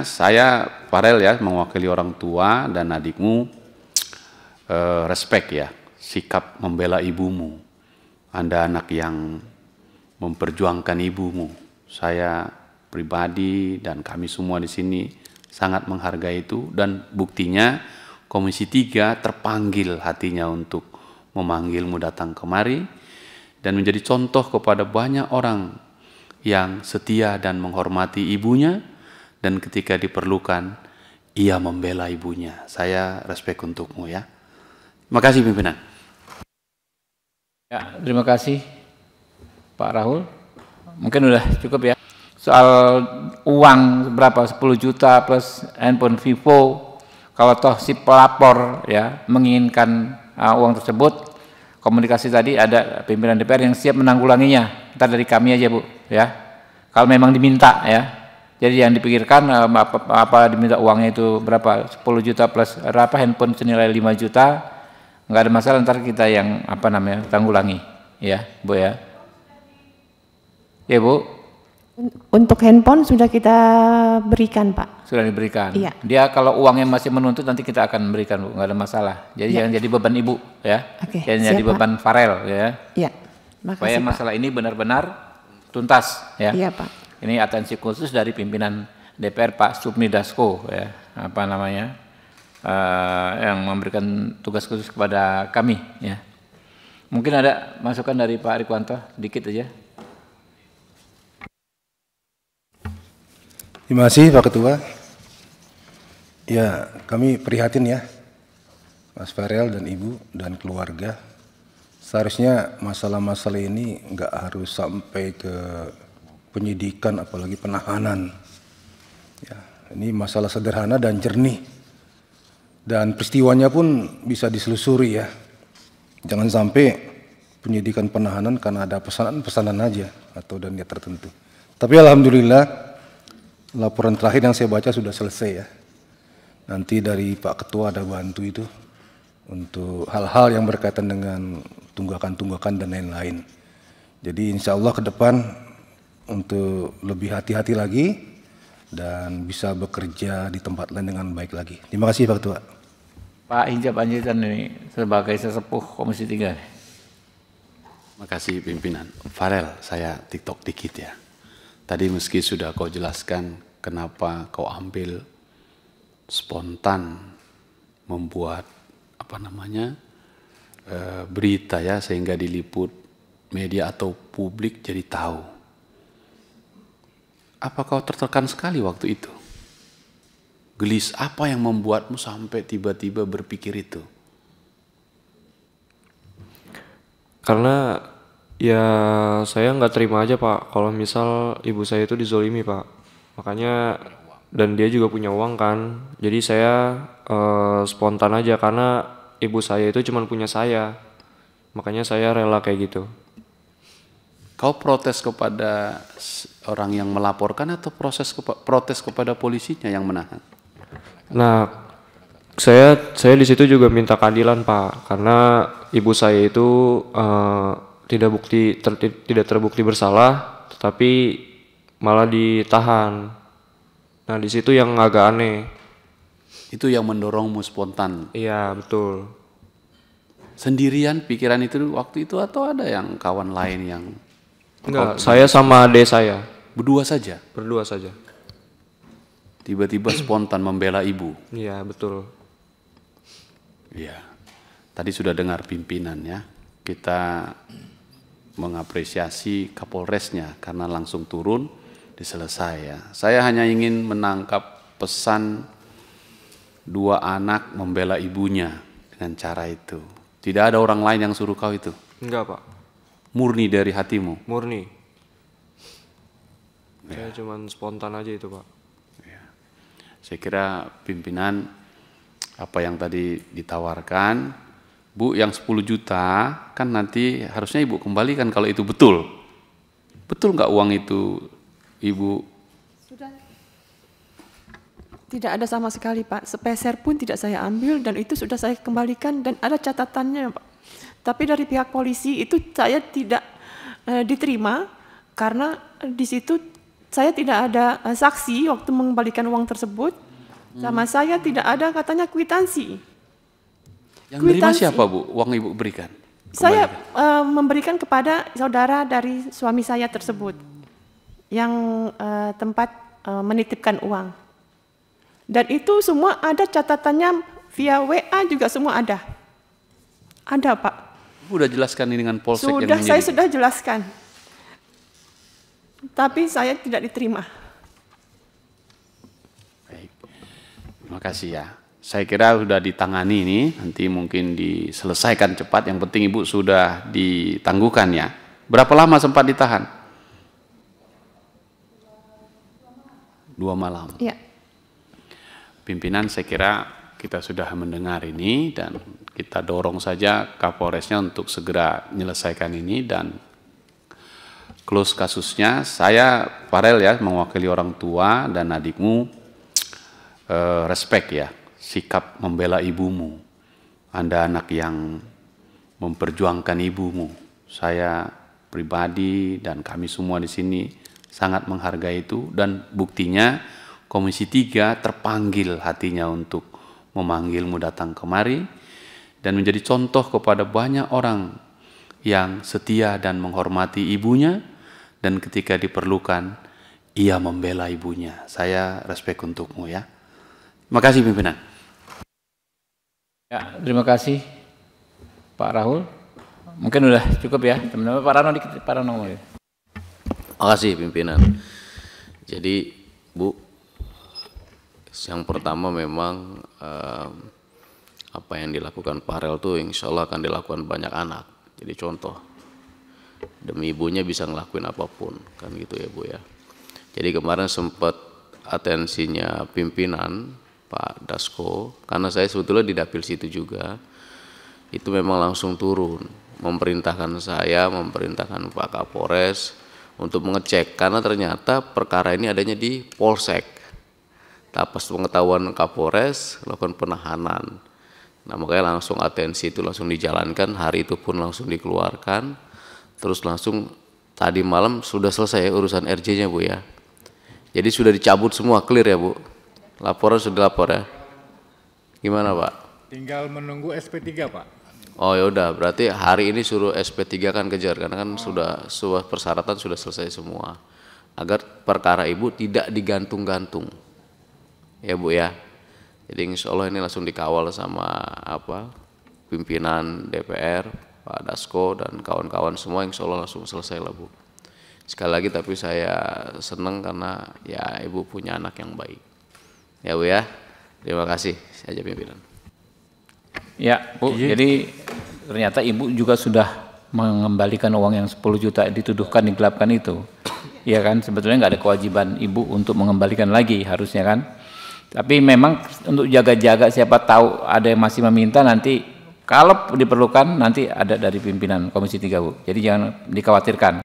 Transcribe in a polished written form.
saya Farel ya, mewakili orang tua dan adikmu, respect ya, sikap membela ibumu. Anda anak yang memperjuangkan ibumu. Saya pribadi dan kami semua di sini sangat menghargai itu, dan buktinya Komisi 3 terpanggil hatinya untuk memanggilmu datang kemari dan menjadi contoh kepada banyak orang yang setia dan menghormati ibunya, dan ketika diperlukan ia membela ibunya. Saya respect untukmu ya. Terima kasih pimpinan. Ya, terima kasih Pak Rahul. Mungkin udah cukup ya. Soal uang berapa, 10 juta plus handphone Vivo, kalau toh si pelapor ya menginginkan uang tersebut, komunikasi tadi ada pimpinan DPR yang siap menanggulanginya. Ntar dari kami aja Bu ya. Kalau memang diminta ya. Jadi yang dipikirkan apa diminta uangnya itu berapa, 10 juta plus berapa, handphone senilai 5 juta, nggak ada masalah, ntar kita yang tanggulangi ya Bu ya. Ya Bu. Untuk handphone sudah kita berikan Pak. Sudah diberikan. Iya. Dia kalau uangnya masih menuntut nanti kita akan berikan Bu, nggak ada masalah. Jadi ya. jangan jadi beban Ibu ya. Oke, jangan jadi beban Farel ya. Iya. Makasih, supaya masalah ini benar-benar tuntas ya. Iya Pak. Ini atensi khusus dari pimpinan DPR Pak Supni Dasko ya, yang memberikan tugas khusus kepada kami ya. Mungkin ada masukan dari Pak Rikwanto dikit aja. Terima kasih Pak Ketua. Ya, kami prihatin ya, Mas Farel dan Ibu dan keluarga. Seharusnya masalah-masalah ini nggak harus sampai ke penyidikan, apalagi penahanan. Ya, ini masalah sederhana dan jernih. Dan peristiwanya pun bisa diselusuri ya. Jangan sampai penyidikan penahanan karena ada pesanan-pesanan aja atau dan niat tertentu. Tapi alhamdulillah, laporan terakhir yang saya baca sudah selesai ya. Nanti dari Pak Ketua ada bantu itu untuk hal-hal yang berkaitan dengan tunggakan-tunggakan dan lain-lain. Jadi insya Allah ke depan untuk lebih hati-hati lagi dan bisa bekerja di tempat lain dengan baik lagi. Terima kasih Pak Ketua. Pak Hinca Panjaitan ini sebagai sesepuh Komisi 3. Terima kasih pimpinan. Farel, saya TikTok dikit ya. Tadi meski sudah kau jelaskan kenapa kau ambil spontan membuat berita ya, sehingga diliput media atau publik jadi tahu. Apa kau tertekan sekali waktu itu? Gelis apa yang membuatmu sampai tiba-tiba berpikir itu? Karena ya saya nggak terima aja Pak kalau misal ibu saya itu dizolimi Pak. Makanya, dan dia juga punya uang kan, jadi saya spontan aja karena ibu saya itu cuma punya saya. Makanya saya rela kayak gitu. Kau protes kepada orang yang melaporkan atau protes kepada polisinya yang menahan? Nah, saya di situ juga minta keadilan Pak, karena ibu saya itu tidak terbukti bersalah, tetapi malah ditahan. Nah, di situ yang agak aneh. Itu yang mendorongmu spontan? Iya, betul. Sendirian pikiran itu waktu itu atau ada yang kawan lain yang? Enggak, saya sama adik saya. Berdua saja? Berdua saja. Tiba-tiba spontan membela ibu? Iya, betul. Iya. Tadi sudah dengar pimpinan ya. Kita mengapresiasi Kapolresnya karena langsung turun diselesai ya. Saya hanya ingin menangkap pesan dua anak membela ibunya dengan cara itu. Tidak ada orang lain yang suruh kau itu? Enggak Pak. Murni dari hatimu? Murni. Ya. Saya cuman spontan aja itu Pak. Ya. Saya kira pimpinan apa yang tadi ditawarkan, Bu, yang 10 juta kan nanti harusnya Ibu kembalikan kalau itu betul. Betul nggak uang itu Ibu? Sudah. Tidak ada sama sekali Pak, sepeser pun tidak saya ambil dan itu sudah saya kembalikan dan ada catatannya Pak. Tapi dari pihak polisi itu saya tidak diterima karena di situ saya tidak ada saksi waktu mengembalikan uang tersebut. Sama saya tidak ada katanya kwitansi. Yang menerima siapa Bu? Uang Ibu berikan? Saya memberikan kepada saudara dari suami saya tersebut yang tempat menitipkan uang. Dan itu semua ada catatannya via WA juga semua ada. Ada Pak. Ibu sudah jelaskan ini dengan polsek yang Sudah, menjadi... saya sudah jelaskan. Tapi saya tidak diterima. Baik. Terima kasih ya. Saya kira sudah ditangani ini, nanti mungkin diselesaikan cepat. Yang penting Ibu sudah ditangguhkan ya. Berapa lama sempat ditahan? 2 malam. Ya. Pimpinan, saya kira kita sudah mendengar ini dan kita dorong saja Kapolresnya untuk segera menyelesaikan ini dan close kasusnya. Saya Farel ya, mewakili orang tua dan adikmu, respect ya, sikap membela ibumu. Anda anak yang memperjuangkan ibumu. Saya pribadi dan kami semua di sini sangat menghargai itu, dan buktinya Komisi 3 terpanggil hatinya untuk memanggilmu datang kemari dan menjadi contoh kepada banyak orang yang setia dan menghormati ibunya, dan ketika diperlukan ia membela ibunya. Saya respect untukmu ya. Terima kasih pimpinan. Ya, terima kasih Pak Rahul. Mungkin udah cukup ya, teman-teman. Pak Rano dikit, Pak Rano. Terima kasih pimpinan. Jadi Bu, yang pertama memang apa yang dilakukan Pak Farel tuh insya Allah akan dilakukan banyak anak. Jadi contoh, demi ibunya bisa ngelakuin apapun, kan gitu ya Bu ya. Jadi kemarin sempat atensinya pimpinan Pak Dasko, karena saya sebetulnya di dapil situ juga, itu memang langsung turun, memerintahkan saya, memerintahkan Pak Kapolres untuk mengecek, karena ternyata perkara ini adanya di Polsek. Atas pengetahuan Kapolres lakukan penahanan. Nah makanya langsung atensi itu langsung dijalankan, hari itu pun langsung dikeluarkan, terus langsung tadi malam sudah selesai ya, urusan RJ-nya Bu ya. Jadi sudah dicabut semua, clear ya Bu? Laporan sudah lapor ya? Gimana Pak? Tinggal menunggu SP3 Pak. Oh ya udah, berarti hari ini suruh SP3 kan kejar, karena kan sudah persyaratan sudah selesai semua. Agar perkara Ibu tidak digantung-gantung. Ya Bu ya. Jadi insya Allah ini langsung dikawal sama pimpinan DPR, Pak Dasko dan kawan-kawan semua, insya Allah langsung selesai lah Bu. Sekali lagi tapi saya senang karena ya Ibu punya anak yang baik. Ya Bu ya. Terima kasih saja pimpinan. Ya Bu, jadi ternyata Ibu juga sudah mengembalikan uang yang 10 juta dituduhkan digelapkan itu. Ya kan, sebetulnya nggak ada kewajiban Ibu untuk mengembalikan lagi harusnya kan. Tapi memang untuk jaga-jaga, siapa tahu ada yang masih meminta, nanti kalau diperlukan nanti ada dari pimpinan Komisi 3 Bu. Jadi jangan dikhawatirkan.